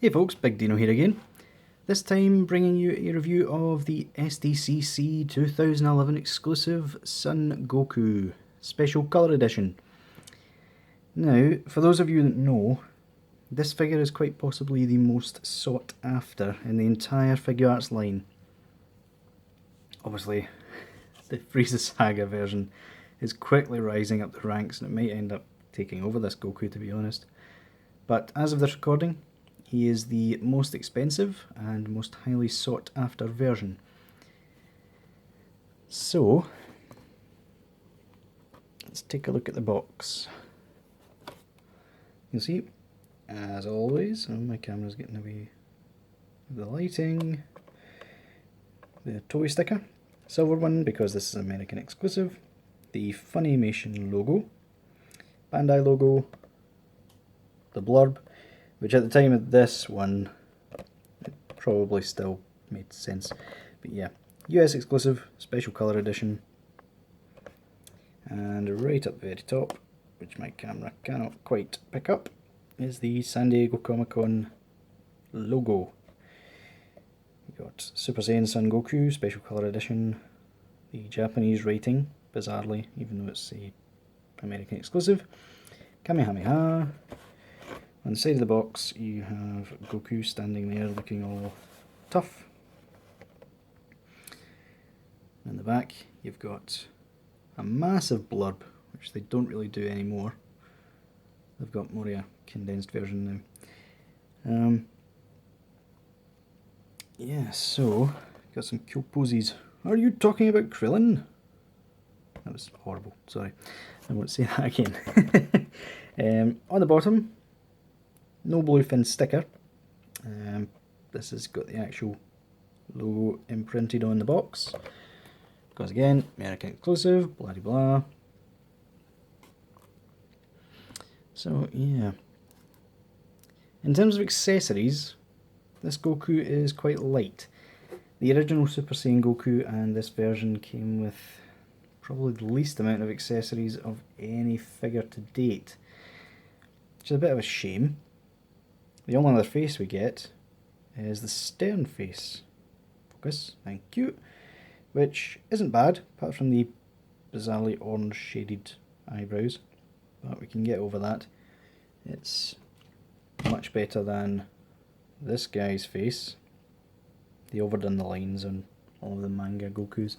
Hey folks, Big Deano here again. This time bringing you a review of the SDCC 2011 exclusive Son Goku Special Colour Edition. Now, for those of you that know, this figure is quite possibly the most sought after in the entire Figuarts line. Obviously, the Frieza Saga version is quickly rising up the ranks and it might end up taking over this Goku, to be honest. But as of this recording, he is the most expensive and most highly sought after version. So, let's take a look at the box. You can see, as always, my camera's getting away with the lighting, the toy sticker, silver one because this is American exclusive, the Funimation logo, Bandai logo, the blurb, which at the time of this one, it probably still made sense. But yeah, US exclusive, special colour edition. And right up the very top, which my camera cannot quite pick up, is the San Diego Comic-Con logo. We've got Super Saiyan Son Goku, special colour edition. The Japanese rating, bizarrely, even though it's a American exclusive. Kamehameha. On the side of the box you have Goku standing there looking all tough. In the back you've got a massive blurb, which they don't really do anymore. They've got more of a condensed version now. Yeah, so, got some cool poses. Are you talking about Krillin? That was horrible, sorry. I won't say that again. On the bottom, no bluefin sticker. This has got the actual logo imprinted on the box. Because again, American exclusive, blah blah. So yeah. In terms of accessories, this Goku is quite light. The original Super Saiyan Goku and this version came with probably the least amount of accessories of any figure to date. Which is a bit of a shame. The only other face we get is the stern face. Focus, thank you. Which isn't bad, apart from the bizarrely orange shaded eyebrows. But we can get over that. It's much better than this guy's face. They overdone the lines on all of the manga Gokus,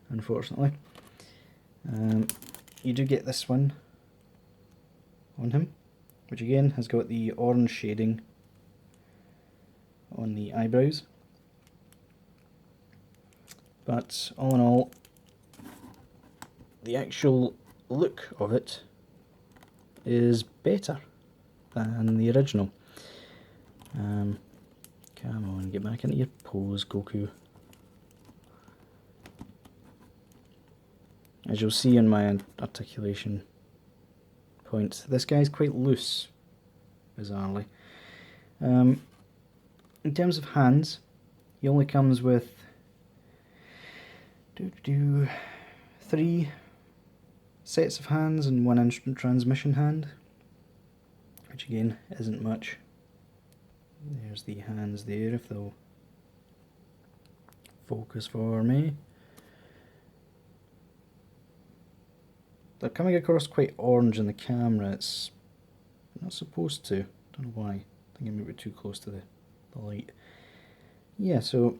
unfortunately. You do get this one on him, which again has got the orange shading on the eyebrows. But all in all, the actual look of it is better than the original. Come on, get back into your pose, Goku. As you'll see in my articulation points, this guy's quite loose, bizarrely. In terms of hands, he only comes with 3 sets of hands and 1 instant transmission hand, which again isn't much. There's the hands there, if they'll focus for me. They're coming across quite orange in the camera. It's not supposed to. Don't know why. I think I'm maybe too close to the light. Yeah, so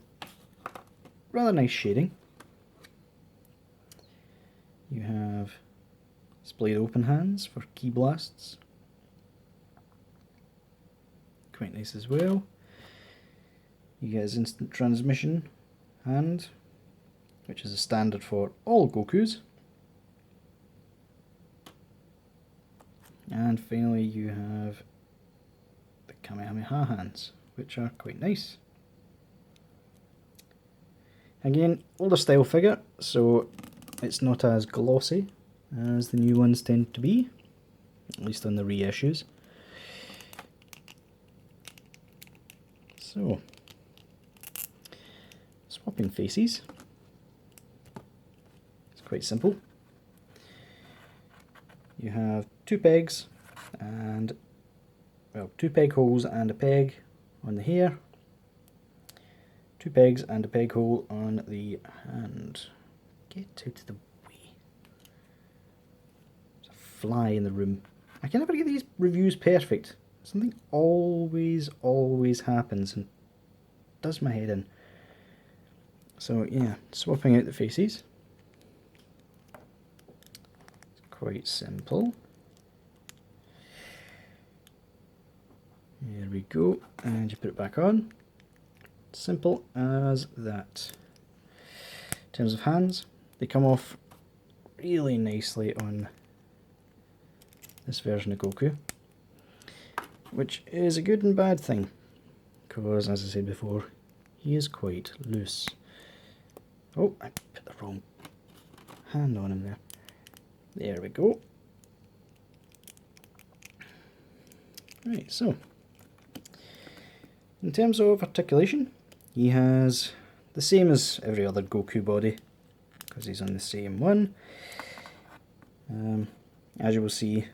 rather nice shading. You have splayed open hands for key blasts. Quite nice as well. You get his instant transmission hand, which is a standard for all Gokus. And finally you have the Kamehameha hands, which are quite nice. Again, older style figure, so it's not as glossy as the new ones tend to be, at least on the reissues. So, swapping faces. It's quite simple. You have 2 pegs and, well, 2 peg holes and a peg on the hair, 2 pegs and a peg hole on the hand. Get out of the way. There's a fly in the room. I can never get these reviews perfect. Something always happens and does my head in. So yeah, swapping out the faces. It's quite simple. There we go, and you put it back on. Simple as that. In terms of hands, they come off really nicely on this version of Goku, which is a good and bad thing, because as I said before, he is quite loose. Oh, I put the wrong hand on him there. There we go. Right, so in terms of articulation, he has the same as every other Goku body, because he's on the same one. As you will see,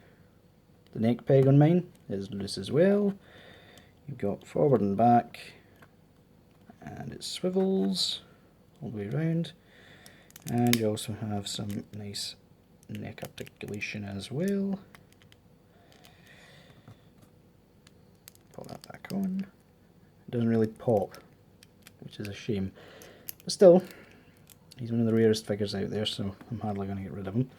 the neck peg on mine is loose as well. You've got forward and back, and it swivels all the way around, and you also have some nice neck articulation as well. Put that back on. It doesn't really pop, which is a shame, but still, he's one of the rarest figures out there, so I'm hardly going to get rid of him.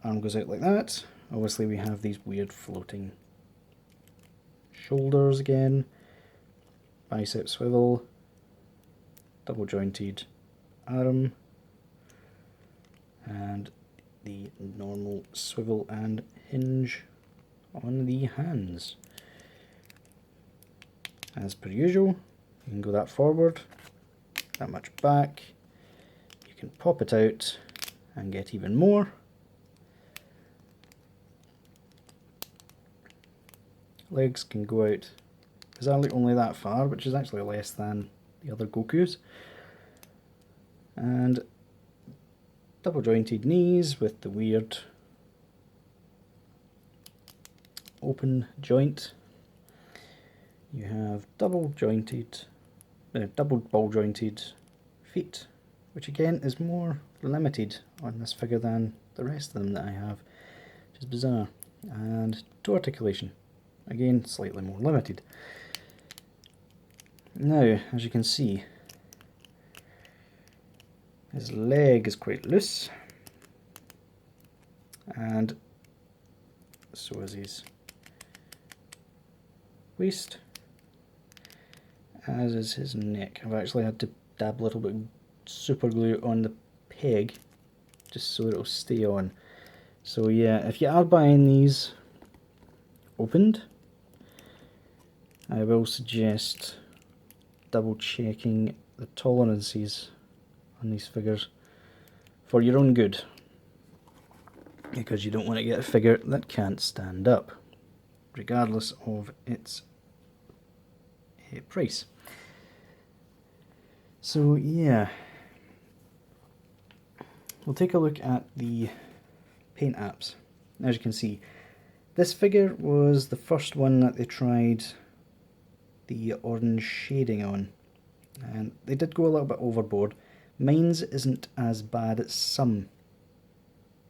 Arm goes out like that. Obviously we have these weird floating shoulders again, bicep swivel, double jointed arm, and the normal swivel and hinge on the hands. As per usual, you can go that forward, that much back, you can pop it out and get even more. Legs can go out bizarrely only that far, which is actually less than the other Gokus. And double jointed knees with the weird open joint. You have double ball jointed feet, which again is more limited on this figure than the rest of them that I have, which is bizarre. And toe articulation, again slightly more limited. Now, as you can see, his leg is quite loose, and so is his waist, as is his neck. I've actually had to dab a little bit of super glue on the peg just so it'll stay on. So yeah, if you are buying these opened, I will suggest double checking the tolerances on these figures for your own good, because you don't want to get a figure that can't stand up, regardless of its price. So yeah, we'll take a look at the paint apps. As you can see, this figure was the first one that they tried the orange shading on, and they did go a little bit overboard. Mine's isn't as bad as some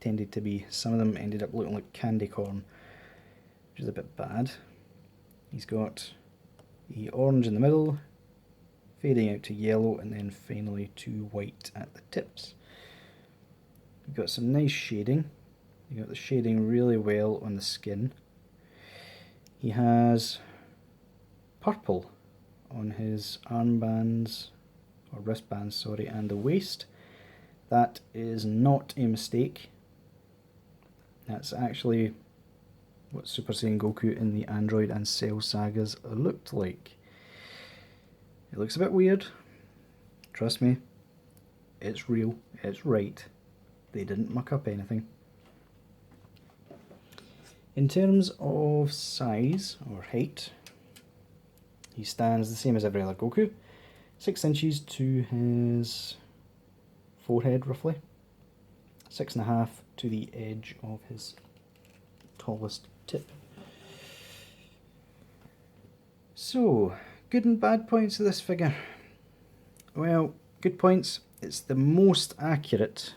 tended to be. Some of them ended up looking like candy corn, which is a bit bad. He's got the orange in the middle, fading out to yellow, and then finally to white at the tips. You've got some nice shading. You got the shading really well on the skin. He has purple on his armbands, or wristbands, sorry, and the waist. That is not a mistake. That's actually what Super Saiyan Goku in the Android and Cell sagas looked like. It looks a bit weird. Trust me, it's real, it's right. They didn't muck up anything. In terms of size or height, he stands the same as every other Goku. 6 inches to his forehead roughly. 6.5 to the edge of his tallest tip. So, good and bad points of this figure. Well, good points, it's the most accurate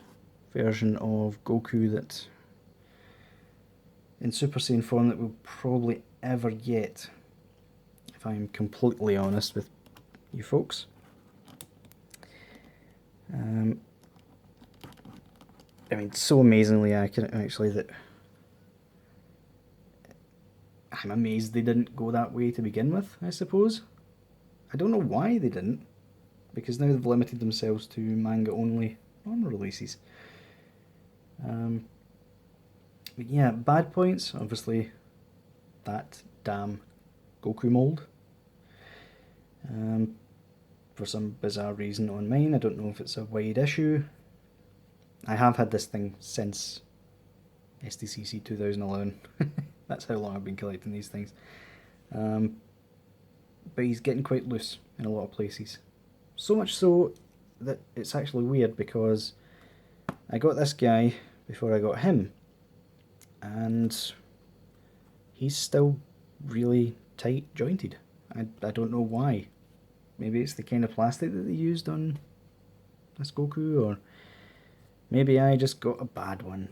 version of Goku that in Super Saiyan form that we'll probably ever get, if I'm completely honest with you folks. I mean, so amazingly accurate actually that I'm amazed they didn't go that way to begin with, I suppose. I don't know why they didn't, because now they've limited themselves to manga only non-releases. But yeah, bad points, obviously that damn Goku mould. For some bizarre reason on mine, I don't know if it's a wide issue. I have had this thing since SDCC 2011. That's how long I've been collecting these things. But he's getting quite loose in a lot of places. So much so that it's actually weird, because I got this guy before I got him, and he's still really tight jointed. I don't know why. Maybe it's the kind of plastic that they used on this Goku, or maybe I just got a bad one.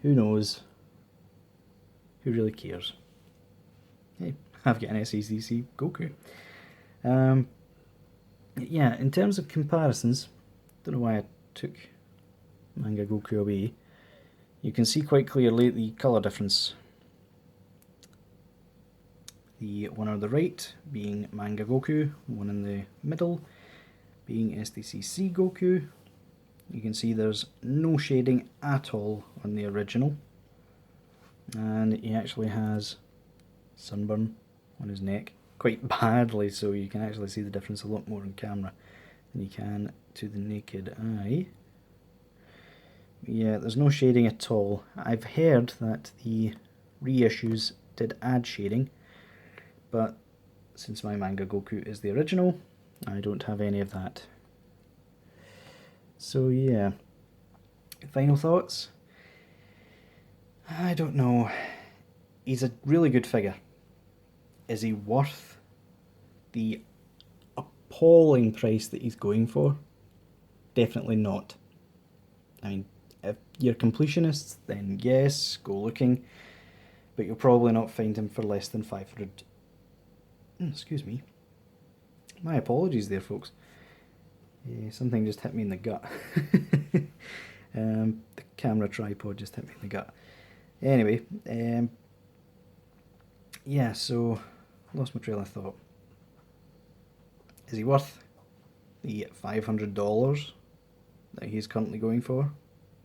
Who knows? Who really cares? Hey, I've got an SDCC Goku. Yeah, in terms of comparisons, don't know why I took Manga Goku away. You can see quite clearly the colour difference. The one on the right being Manga Goku, one in the middle being SDCC Goku. You can see there's no shading at all on the original, and he actually has sunburn on his neck, quite badly, so you can actually see the difference a lot more on camera than you can to the naked eye. Yeah, there's no shading at all. I've heard that the reissues did add shading, but since my Manga Goku is the original, I don't have any of that. So yeah, final thoughts? I don't know. He's a really good figure. Is he worth the appalling price that he's going for? Definitely not. I mean, if you're completionists, then yes, go looking, but you'll probably not find him for less than 500. Excuse me. My apologies there, folks. Something just hit me in the gut. The camera tripod just hit me in the gut. Anyway, yeah, so lost my trail of thought. Is he worth the $500 that he's currently going for?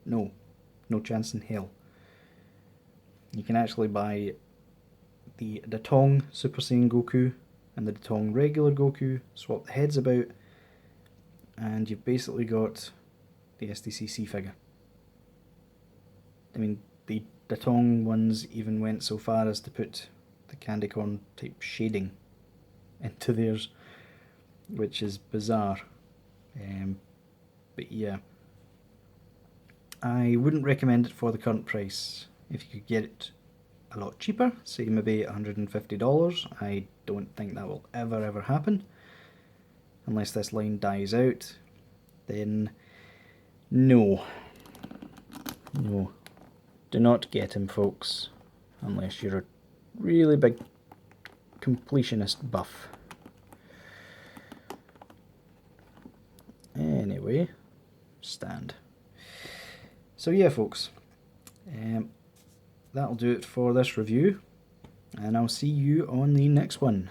No, no chance in hell. You can actually buy the Datong Super Saiyan Goku and the Datong regular Goku, swap the heads about, and you've basically got the SDCC figure. I mean, the Datong ones even went so far as to put the candy corn type shading into theirs, which is bizarre. But yeah, I wouldn't recommend it for the current price. If you could get it a lot cheaper, say maybe $150, I don't think that will ever happen. Unless this line dies out, then no. No. Do not get him, folks, unless you're a really big completionist buff. Anyway, stand. So yeah, folks, that'll do it for this review, and I'll see you on the next one.